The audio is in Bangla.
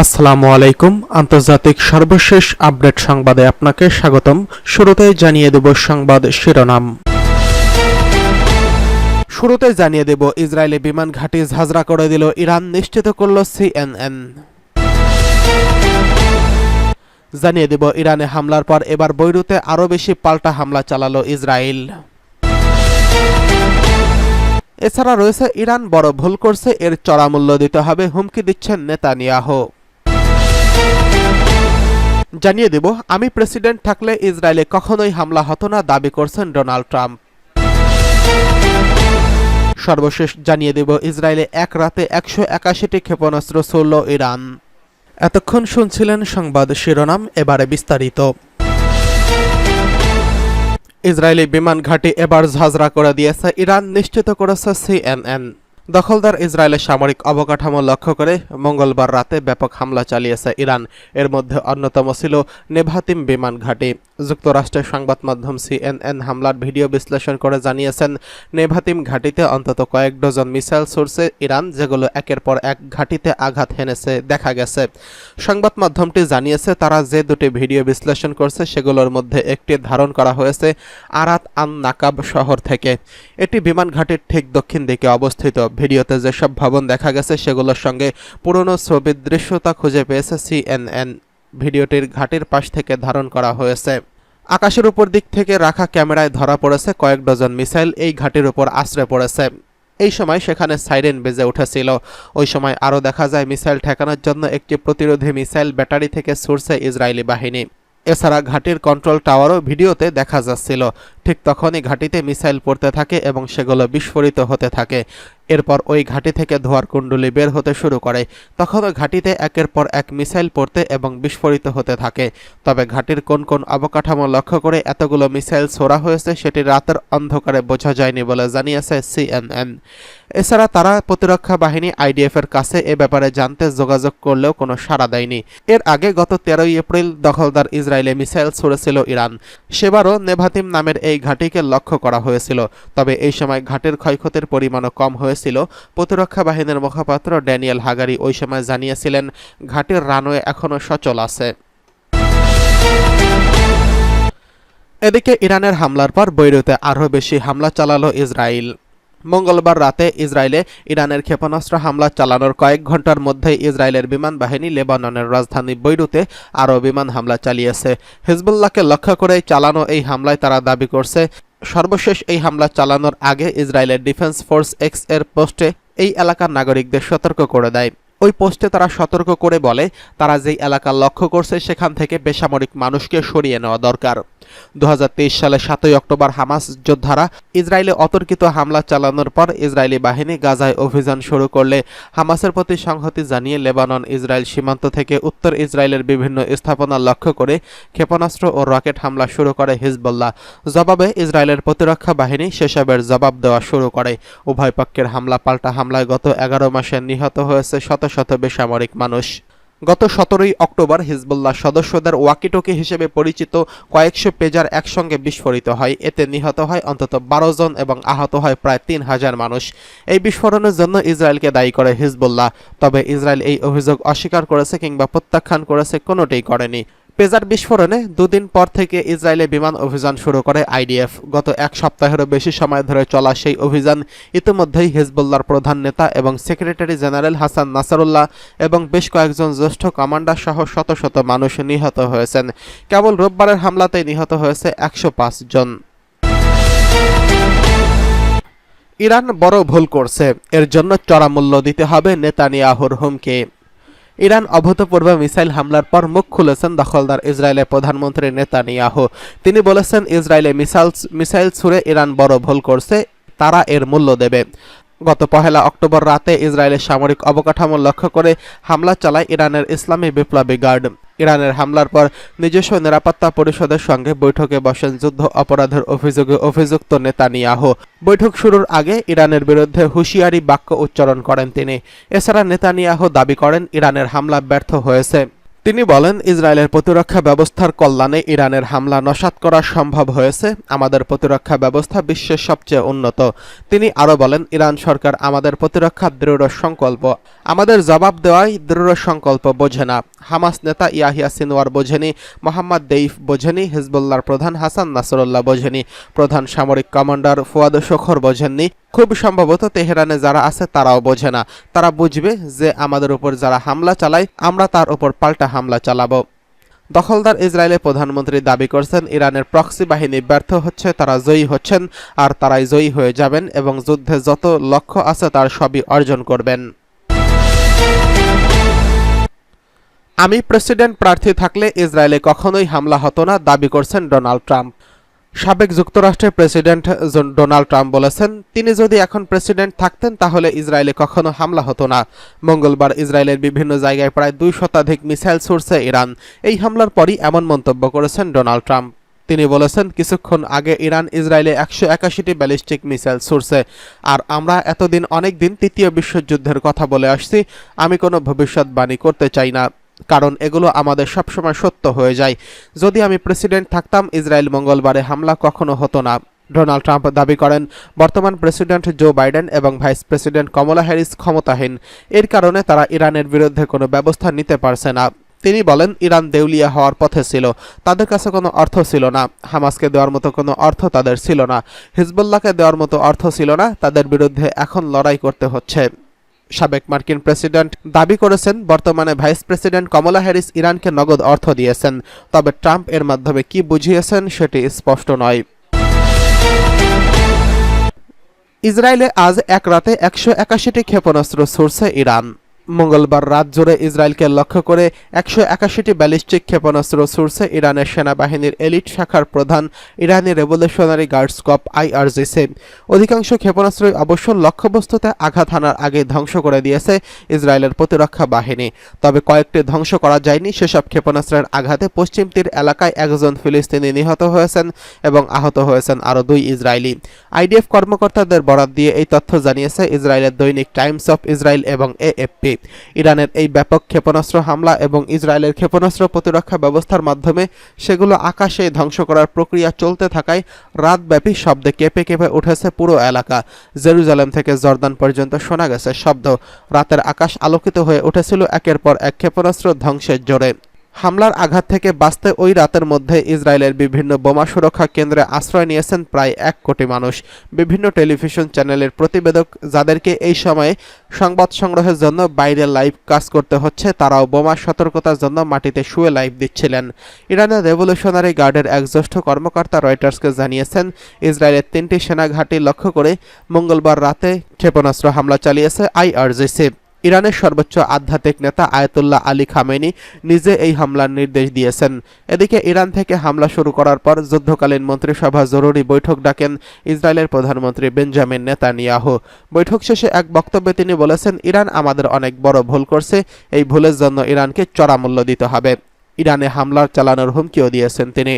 আসসালামু আলাইকুম। আন্তর্জাতিক সর্বশেষ আপডেট সংবাদে আপনাকে স্বাগতম। শুরুতেই জানিয়ে দেব সংবাদ শিরোনাম। শুরুতে জানিয়ে দেব ইসরায়েলি বিমান ঘাঁটি ঝাঁঝরা করে দিল ইরান, নিশ্চিত করল CNN। জানিয়ে দেব ইরানে হামলার পর এবার বৈরুতে আরও বেশি পাল্টা হামলা চালালো ইসরায়েল। এছাড়া রয়েছে ইরান বড় ভুল করছে, এর চড়া মূল্য দিতে হবে, হুমকি দিচ্ছেন নেতানিয়াহু। জানিয়ে দেব আমি প্রেসিডেন্ট থাকলে ইসরায়েলে কখনোই হামলা হতো না, দাবি করছেন ডোনাল্ড ট্রাম্প। সর্বশেষ জানিয়ে দেব ইসরায়েলে এক রাতে 181টি ক্ষেপণাস্ত্র ছুড়ল ইরান। এতক্ষণ শুনছিলেন সংবাদ শিরোনাম, এবারে বিস্তারিত। ইসরায়েলি বিমান ঘাঁটি এবার ঝাঁঝরা করে দিয়েছে ইরান, নিশ্চিত করেছে CNN। দখলদার ইসরায়েলের সামরিক অবকাঠামো লক্ষ্য করে মঙ্গলবার রাতে ব্যাপক হামলা চালিয়েছে ইরান। এর মধ্যে অন্যতম ছিল নেভাতিম বিমান ঘাঁটি। যুক্তরাষ্ট্রের সংবাদ মাধ্যম CNN হামলার ভিডিও বিশ্লেষণ করে জানিয়েছেন, নেভাতিম ঘাঁটিতে অন্তত কয়েক ডজন মিসাইল ছুড়ছে ইরান, যেগুলো একের পর এক ঘাঁটিতে আঘাত হেনেছে দেখা গেছে। সংবাদ মাধ্যমটি জানিয়েছে, তারা যে দুটি ভিডিও বিশ্লেষণ করছে সেগুলোর মধ্যে একটি ধারণ করা হয়েছে আরাত আন নাকাব শহর থেকে। এটি বিমান ঘাঁটির ঠিক দক্ষিণ দিকে অবস্থিত। ভিডিওতে যেসব ভবন দেখা গেছে সেগুলোর সঙ্গে পুরনো ছবির দৃশ্যতা খুঁজে পেয়েছে CNN। ভিডিওটির ঘাটির পাশ থেকে ধারণ করা হয়েছে। আকাশের উপর দিক থেকে রাখা ক্যামেরায় ধরা পড়েছে কয়েক ডজন মিসাইল এই ঘাটির উপর আশ্রে পড়েছে। এই সময় সেখানে সাইরেন বেজে উঠেছিল। ওই সময় আরও দেখা যায় মিসাইল ঠেকানোর জন্য একটি প্রতিরোধী মিসাইল ব্যাটারি থেকে ছুড়ছে ইসরায়েলি বাহিনী। এছাড়া ঘাটির কন্ট্রোল টাওয়ারও ভিডিওতে দেখা যাচ্ছিল। ঠিক তখনই ঘাটিতে মিসাইল পড়তে থাকে এবং সেগুলো বিস্ফোরিত হতে থাকে। এরপর ওই ঘাঁটি থেকে ধোঁয়ার কুণ্ডলী বের হতে শুরু করে। তখনও ঘাঁটিতে একের পর এক মিসাইল পড়তে এবং বিস্ফোরিত হতে থাকে। তবে ঘাঁটির কোন কোন অবকাঠামো লক্ষ্য করে এতগুলো মিসাইল ছোড়া হয়েছে সেটি রাতের অন্ধকারে বোঝা যায়নি বলে জানিয়েছে CNN। এছাড়া তারা প্রতিরক্ষা বাহিনী IDF এর কাছে এ ব্যাপারে জানতে যোগাযোগ করলেও কোনো সাড়া দেয়নি। এর আগে গত 13 এপ্রিল দখলদার ইসরায়েলে মিসাইল ছুড়েছিল ইরান। সেবারও নেভাতিম নামের এই ঘাঁটিকে লক্ষ্য করা হয়েছিল। তবে এই সময় ঘাটির ক্ষয়ক্ষতির পরিমাণও কম হয়েছিল। প্রতিরক্ষা বাহিনীর মুখপাত্র ড্যানিয়েল হাগারি ওই সময় জানিয়েছিলেন, ঘাটির রানওয়ে এখনও সচল আছে। এদিকে ইরানের হামলার পর বৈরুতে আরও বেশি হামলা চালালো ইসরায়েল। মঙ্গলবার রাতে ইসরায়েলে ইরানের ক্ষেপণাস্ত্র হামলা চালানোর কয়েক ঘন্টার মধ্যেই ইসরায়েলের বিমান বাহিনী লেবাননের রাজধানী বৈরুতে আরও বিমান হামলা চালিয়েছে। হিজবুল্লাহকে লক্ষ্য করে চালানো এই হামলায় তারা দাবি করছে, সর্বশেষ এই হামলা চালানোর আগে ইসরায়েলের ডিফেন্স ফোর্স এক্স এর পোস্টে এই এলাকার নাগরিকদের সতর্ক করে দেয়। ওই পোস্টে তারা সতর্ক করে বলে, তারা যেই এলাকা লক্ষ্য করছে সেখান থেকে বেসামরিক মানুষকে সরিয়ে নেওয়া দরকার। 2023 সালে 7 অক্টোবর হামাস যোদ্ধারা ইসরায়েলে অতর্কিত হামলা চালানোর পর ইসরায়েলি বাহিনী গাজায় অভিযান শুরু করলে হামাসের প্রতি সংহতি জানিয়ে লেবানন ইসরায়েল সীমান্ত থেকে উত্তর ইসরায়েলের বিভিন্ন স্থাপনা লক্ষ্য করে ক্ষেপণাস্ত্র ও রকেট হামলা শুরু করে হিজবুল্লাহ। জবাবে ইসরায়েলের প্রতিরক্ষা বাহিনী সেসবের জবাব দেওয়া শুরু করে। উভয় পক্ষের হামলা পাল্টা হামলায় গত 11 মাসে নিহত হয়েছে শত শত বেসামরিক মানুষ। গত 17 অক্টোবর হিজবুল্লাহ সদস্যদের ওয়াকিটকি হিসেবে পরিচিত কয়েকশো পেজার একসঙ্গে বিস্ফোরিত হয়। এতে নিহত হয় অন্তত 12 জন এবং আহত হয় প্রায় 3000 মানুষ। এই বিস্ফোরণের জন্য ইসরায়েলকে দায়ী করে হিজবুল্লাহ। তবে ইসরায়েল এই অভিযোগ অস্বীকার করেছে কিংবা প্রত্যাখ্যান করেছে, কোনোটাই করেনি। পেজার বিস্ফোরণে দুদিন পর থেকে ইসরায়েলে বিমান অভিযান শুরু করে IDF। গত এক সপ্তাহেরও বেশি সময় ধরে চলা সেই অভিযান ইতিমধ্যেই হিজবুল্লাহর প্রধান নেতা এবং সেক্রেটারি জেনারেল হাসান নাসারুল্লাহ এবং বেশ কয়েকজন জ্যেষ্ঠ কমান্ডার সহ শত শত মানুষ নিহত হয়েছেন। কেবল রোববারের হামলাতেই নিহত হয়েছে 105 জন। ইরান বড় ভুল করছে, এর জন্য চড়া মূল্য দিতে হবে, নেতানিয়াহুর হুমকি। ইরান অভূতপূর্ব মিসাইল হামলার পর মুখ খুলেছেন দখলদার ইসরায়েলের প্রধানমন্ত্রী নেতানিয়াহু। তিনি বলেছেন, ইসরায়েলে মিসাইল ছুড়ে ইরান বড় ভুল করছে, তারা এর মূল্য দেবে। গত 1 অক্টোবর রাতে ইসরায়েলের সামরিক অবকাঠামো লক্ষ্য করে হামলা চালায় ইরানের ইসলামী বিপ্লবী গার্ড। ইরানের হামলার পর নিজস্ব নিরাপত্তা পরিষদের সঙ্গে বৈঠকে বসেন যুদ্ধ অপরাধের অভিযোগে অভিযুক্ত নেতানিয়াহু। বৈঠক শুরুর আগে ইরানের বিরুদ্ধে হুঁশিয়ারি বাক্য উচ্চারণ করেন তিনি। এছাড়া নেতানিয়াহু দাবি করেন, ইরানের হামলা ব্যর্থ হয়েছে। তিনি বলেন, ইসরায়েলের প্রতিরক্ষা ব্যবস্থার কল্যাণে ইরানের হামলা নস্যাৎ করা সম্ভব হয়েছে। আমাদের প্রতিরক্ষা ব্যবস্থা বিশ্বের সবচেয়ে উন্নত। তিনি আরও বলেন, ইরান সরকার আমাদের প্রতিরক্ষার দৃঢ় সংকল্প, আমাদের জবাব দেওয়ায় দৃঢ় সংকল্প বোঝে না। হামাস নেতা ইয়াহিয়া সিনওয়ার বোঝেনি, মোহাম্মদ দেইফ বোঝেনি, হিজবুল্লাহর প্রধান হাসান নাসরুল্লাহ বোঝেনি, প্রধান সামরিক কমান্ডার ফুয়াদ শখর বোঝেননি। খুব সম্ভবত তেহরানে যারা আছে তারাও বোঝে না। তারা বুঝবে যে আমাদের উপর যারা হামলা চালায় আমরা তার উপর পাল্টা হামলা চালাবো। দখলদার ইসরায়েলের প্রধানমন্ত্রী দাবি করছেন, ইরানের প্রক্সি বাহিনী ব্যর্থ হচ্ছে, তারা জয়ী হচ্ছেন আর তারাই জয়ী হয়ে যাবেন এবং যুদ্ধে যত লক্ষ্য আছে তার সবই অর্জন করবেন। আমি প্রেসিডেন্ট প্রার্থী থাকলে ইসরায়েলে কখনোই হামলা হতো না, দাবি করছেন ডোনাল্ড ট্রাম্প। সাবেক যুক্তরাষ্ট্রের প্রেসিডেন্ট ডোনাল্ড ট্রাম্প বলেছেন, তিনি যদি এখন প্রেসিডেন্ট থাকতেন তাহলে ইসরায়েলে কখনো হামলা হতো না। মঙ্গলবার ইসরায়েলের বিভিন্ন জায়গায় প্রায় 2 শতাধিক মিসাইল ছুড়ছে ইরান। এই হামলার পরই এমন মন্তব্য করেছেন ডোনাল্ড ট্রাম্প। তিনি বলেছেন, কিছুক্ষণ আগে ইরান ইসরায়েলে 181টি ব্যালিস্টিক মিসাইল ছুড়ছে, আর আমরা এতদিন অনেক দিন তৃতীয় বিশ্বযুদ্ধের কথা বলে আসছি। আমি কোনো ভবিষ্যৎবাণী করতে চাই না, কারণ এগুলো আমাদের সবসময় সত্য হয়ে যায়। যদি আমি প্রেসিডেন্ট থাকতাম ইসরায়েল মঙ্গলবারে হামলা কখনো হতো না। ডোনাল্ড ট্রাম্প দাবি করেন, বর্তমান প্রেসিডেন্ট জো বাইডেন এবং ভাইস প্রেসিডেন্ট কমলা হ্যারিস ক্ষমতাহীন, এর কারণে তারা ইরানের বিরুদ্ধে কোনো ব্যবস্থা নিতে পারছে না। তিনি বলেন, ইরান দেউলিয়া হওয়ার পথে ছিল, তাদের কাছে কোনো অর্থ ছিল না। হামাসকে দেওয়ার মতো কোনো অর্থ তাদের ছিল না, হিজবুল্লাহকে দেওয়ার মতো অর্থ ছিল না। তাদের বিরুদ্ধে এখন লড়াই করতে হচ্ছে। সাবেক মার্কিন প্রেসিডেন্ট দাবি করেছেন, বর্তমানে ভাইস প্রেসিডেন্ট কমলা হ্যারিস ইরানকে নগদ অর্থ দিয়েছেন, তবে ট্রাম্প এর মাধ্যমে কি বুঝিয়েছেন সেটি স্পষ্ট নয়। ইসরায়েলে আজ এক রাতে 181টি ক্ষেপণাস্ত্র ছুড়ছে ইরান। মঙ্গলবার রাত জুড়ে ইসরায়েলকে লক্ষ্য করে 181টি ব্যালিস্টিক ক্ষেপণাস্ত্র ছুড়ছে ইরানের সেনাবাহিনীর এলিট শাখার প্রধান ইরানি রেভলিউশনারি গার্ডস কর্প IRGC। অধিকাংশ ক্ষেপণাস্ত্রই অবশ্য লক্ষ্যবস্তুতে আঘাত হানার আগে ধ্বংস করে দিয়েছে ইসরায়েলের প্রতিরক্ষা বাহিনী, তবে কয়েকটি ধ্বংস করা যায়নি। সেসব ক্ষেপণাস্ত্রের আঘাতে পশ্চিম তীর এলাকায় একজন ফিলিস্তিনি নিহত হয়েছেন এবং আহত হয়েছেন আরও 2 ইসরায়েলি। IDF কর্মকর্তাদের বরাত দিয়ে এই তথ্য জানিয়েছে ইসরায়েলের দৈনিক টাইমস অফ ইসরায়েল এবং AFP। ইরানের এই ব্যাপক ক্ষেপণাস্ত্র হামলা এবং ইসরায়েলের ক্ষেপণাস্ত্র প্রতিরক্ষা ব্যবস্থার মাধ্যমে সেগুলো আকাশে ধ্বংস করার প্রক্রিয়া চলতে থাকায় রাতব্যাপী শব্দে কেঁপে কেঁপে উঠেছে পুরো এলাকা। জেরুজালেম থেকে জর্দান পর্যন্ত শোনা গেছে শব্দ। রাতের আকাশ আলোকিত হয়ে উঠেছিল একের পর এক ক্ষেপণাস্ত্র ধ্বংসের জোরে। হামলার আঘাত থেকে বাঁচতে ওই রাতের মধ্যে ইসরায়েলের বিভিন্ন বোমা সুরক্ষা কেন্দ্রে আশ্রয় নিয়েছেন প্রায় 1 কোটি মানুষ। বিভিন্ন টেলিভিশন চ্যানেলের প্রতিবেদক, যাদেরকে এই সময়ে সংবাদ সংগ্রহের জন্য বাইরে লাইভ কাজ করতে হচ্ছে, তারাও বোমা সতর্কতার জন্য মাটিতে শুয়ে লাইভ দিচ্ছিলেন। ইরানের রেভলিউশনারি গার্ডের এক জ্যেষ্ঠ কর্মকর্তা রয়টার্সকে জানিয়েছেন, ইসরায়েলের 3টি সেনা ঘাঁটি লক্ষ্য করে মঙ্গলবার রাতে ক্ষেপণাস্ত্র হামলা চালিয়েছে IRGC। ইরানের সর্বোচ্চ আধ্যাত্মিক নেতা আয়াতুল্লাহ আলী খামেনি নিজে এই হামলার নির্দেশ দিয়েছেন। এদিকে ইরান থেকে হামলা শুরু করার পর যুদ্ধকালীন মন্ত্রিসভা জরুরি বৈঠক ডাকেন ইসরায়েলের প্রধানমন্ত্রী বেঞ্জামিন নেতানিয়াহু। বৈঠক শেষে এক বক্তব্যে তিনি বলেছেন, ইরান আমাদের অনেক বড় ভুল করছে, এই ভুলের জন্য ইরানকে চড়া মূল্য দিতে হবে। ইরানে হামলা চালানোর হুমকিও দিয়েছেন তিনি।